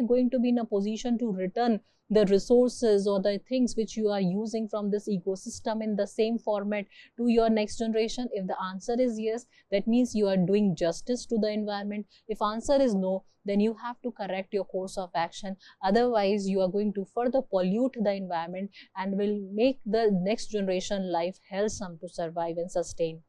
going to be in a position to return the resources or the things which you are using from this ecosystem in the same format to your next generation? If the answer is yes, that means you are doing justice to the environment. If answer is no, then you have to correct your course of action. Otherwise, you are going to further pollute the environment and will make the next generation life hellsome to survive and sustain.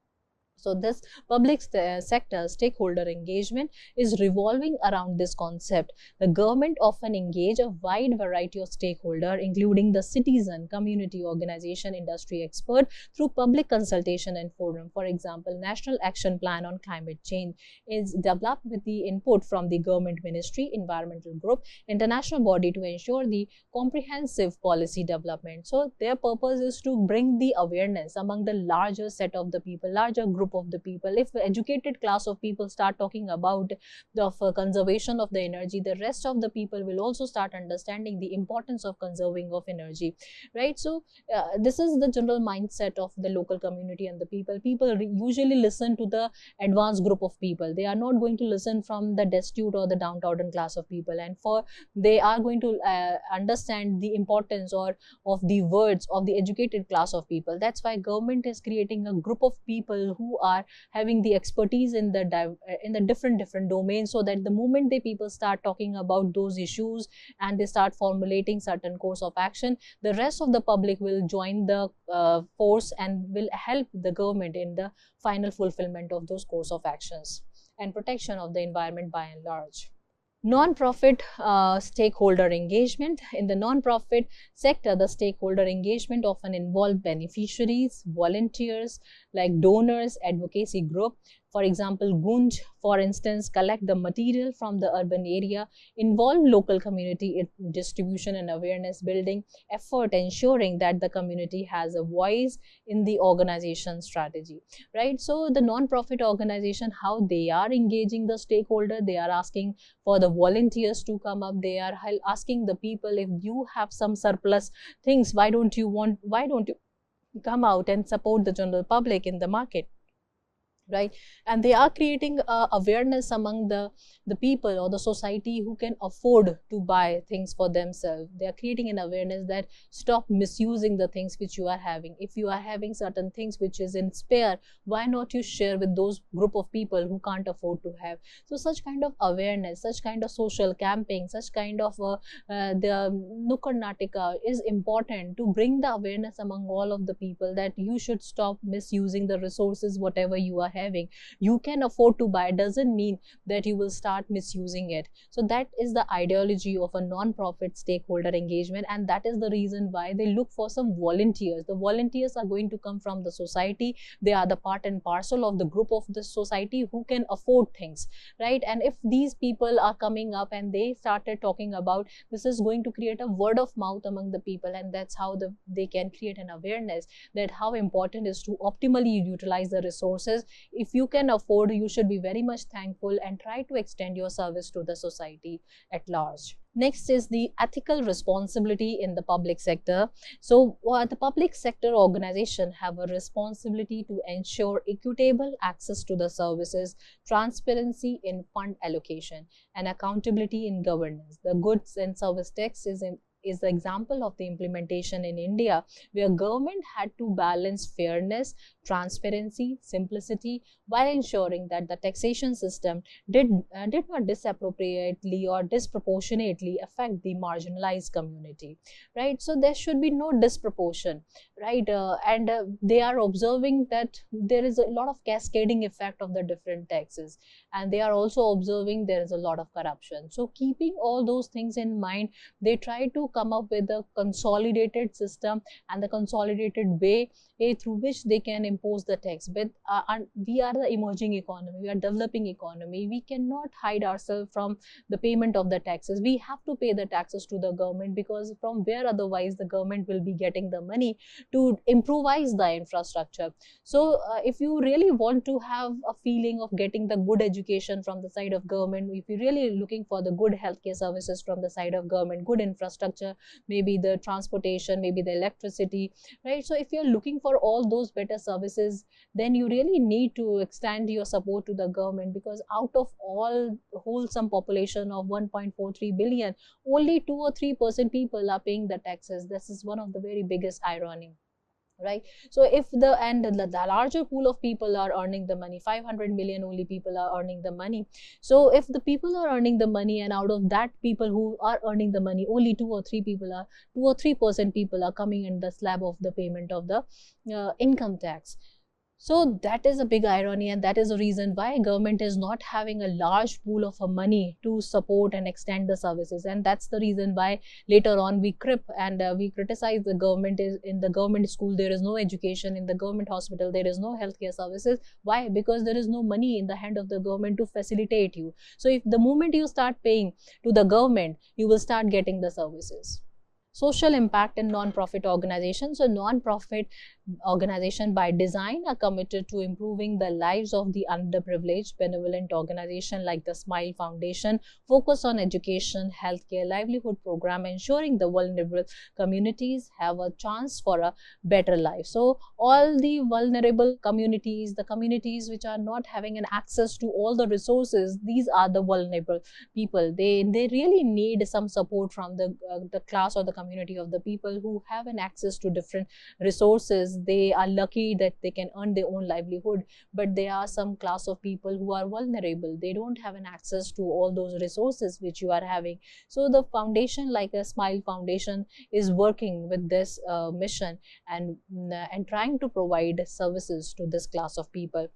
So this public sector stakeholder engagement is revolving around this concept. The government often engage a wide variety of stakeholder, including the citizen, community organization, industry expert, through public consultation and forum. For example, National Action Plan on Climate Change is developed with the input from the government ministry, environmental group, international body to ensure the comprehensive policy development. So their purpose is to bring the awareness among the larger set of the people, larger group of the people. If the educated class of people start talking about the conservation of the energy, the rest of the people will also start understanding the importance of conserving of energy, right? So this is the general mindset of the local community and the people. People usually listen to the advanced group of people. They are not going to listen from the destitute or the downtrodden class of people, and for they are going to understand the importance or of the words of the educated class of people. That's why government is creating a group of people who are having the expertise in the different domains, so that the moment the people start talking about those issues and they start formulating certain course of action, the rest of the public will join the force and will help the government in the final fulfillment of those course of actions and protection of the environment by and large. Non-profit stakeholder engagement. In the non-profit sector, the stakeholder engagement often involve beneficiaries, volunteers like donors, advocacy group. For example, Gunj, for instance, collect the material from the urban area, involve local community distribution and awareness building effort, ensuring that the community has a voice in the organization strategy, right? So the non-profit organization, how they are engaging the stakeholder, they are asking for the volunteers to come up, they are asking the people, if you have some surplus things, why don't you come out and support the general public in the market, right? And they are creating awareness among the people or the society who can afford to buy things for themselves. They are creating an awareness that stop misusing the things which you are having. If you are having certain things which is in spare, why not you share with those group of people who can't afford to have? So such kind of awareness, such kind of social camping, such kind of the Nukkad Natika is important to bring the awareness among all of the people, that you should stop misusing the resources whatever you are having, having, you can afford to buy, doesn't mean that you will start misusing it. So that is the ideology of a non-profit stakeholder engagement, and that is the reason why they look for some volunteers. The volunteers are going to come from the society. They are the part and parcel of the group of the society who can afford things, right? And if these people are coming up and they started talking about this, is going to create a word of mouth among the people, and that's how they can create an awareness that how important is to optimally utilize the resources. If you can afford, you should be very much thankful and try to extend your service to the society at large. Next is the ethical responsibility in the public sector. So the public sector organization have a responsibility to ensure equitable access to the services, transparency in fund allocation, and accountability in governance. The goods and service tax is the example of the implementation in India, where government had to balance fairness, transparency, simplicity, while ensuring that the taxation system did not disappropriately or disproportionately affect the marginalized community, right? So there should be no disproportion, right? They are observing that there is a lot of cascading effect of the different taxes, and they are also observing there is a lot of corruption. So keeping all those things in mind, they try to come up with a consolidated system and the consolidated way through which they can impose the tax. But we are the emerging economy, we are developing economy, we cannot hide ourselves from the payment of the taxes. We have to pay the taxes to the government, because from where otherwise the government will be getting the money to improvise the infrastructure. So if you really want to have a feeling of getting the good education from the side of government, if you're really looking for the good healthcare services from the side of government, good infrastructure, maybe the transportation, maybe the electricity, right? So if you're looking for all those better services, then you really need to extend your support to the government, because out of all wholesome population of 1.43 billion, only 2 or 3% people are paying the taxes. This is one of the very biggest irony, right? So if the larger pool of people are earning the money, 500 million only people are earning the money. So if the people are earning the money, and out of that people who are earning the money, only 2 or 3% people are coming in the slab of the payment of the income tax. So that is a big irony, and that is the reason why government is not having a large pool of money to support and extend the services. And that's the reason why later on we we criticize the government. Is in the government school there is no education, in the government hospital there is no healthcare services. Why? Because there is no money in the hand of the government to facilitate you. So if the moment you start paying to the government, you will start getting the services. Social impact in non-profit organizations. So non-profit organization by design are committed to improving the lives of the underprivileged. Benevolent organization like the Smile Foundation focus on education, healthcare, livelihood program, ensuring the vulnerable communities have a chance for a better life. So all the vulnerable communities, the communities which are not having an access to all the resources, these are the vulnerable people. They really need some support from the class or the community of the people who have an access to different resources. They are lucky that they can earn their own livelihood, but there are some class of people who are vulnerable. They don't have an access to all those resources which you are having. So the foundation like a Smile Foundation is working with this mission and trying to provide services to this class of people.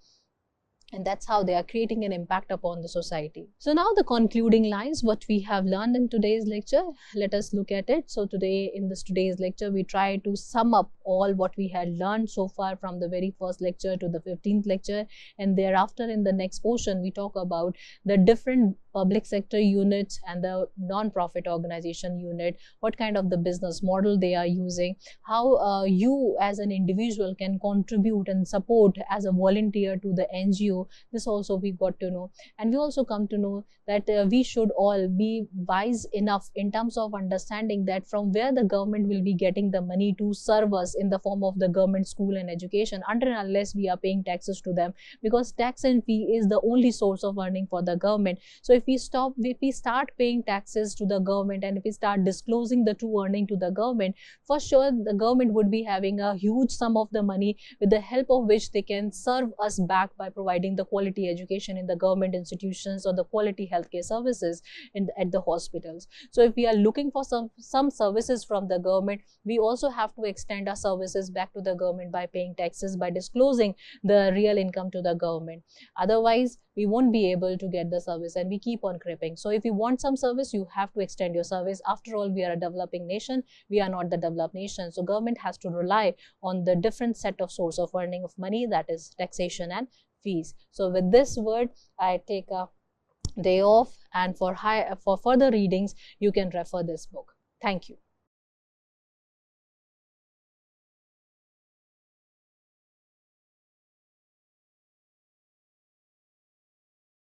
And that's how they are creating an impact upon the society. So now the concluding lines, what we have learned in today's lecture, let us look at it. So today in today's lecture, we try to sum up all what we had learned so far from the very first lecture to the 15th lecture. And thereafter in the next portion, we talk about the different public sector units and the non-profit organization unit, what kind of the business model they are using, how you as an individual can contribute and support as a volunteer to the NGO. This also we got to know, and we also come to know that we should all be wise enough in terms of understanding that from where the government will be getting the money to serve us in the form of the government school and education, until and unless we are paying taxes to them, because tax and fee is the only source of earning for the government. So if we start paying taxes to the government, and if we start disclosing the true earning to the government, for sure the government would be having a huge sum of the money with the help of which they can serve us back by providing the quality education in the government institutions or the quality healthcare services at the hospitals. So if we are looking for some services from the government, we also have to extend our services back to the government by paying taxes, by disclosing the real income to the government. Otherwise, we won't be able to get the service, and we keep on creeping. So if you want some service, you have to extend your service. After all, we are a developing nation. We are not the developed nation. So government has to rely on the different set of source of earning of money, that is taxation and fees. So with this word, I take a day off, and for further readings, you can refer this book. Thank you.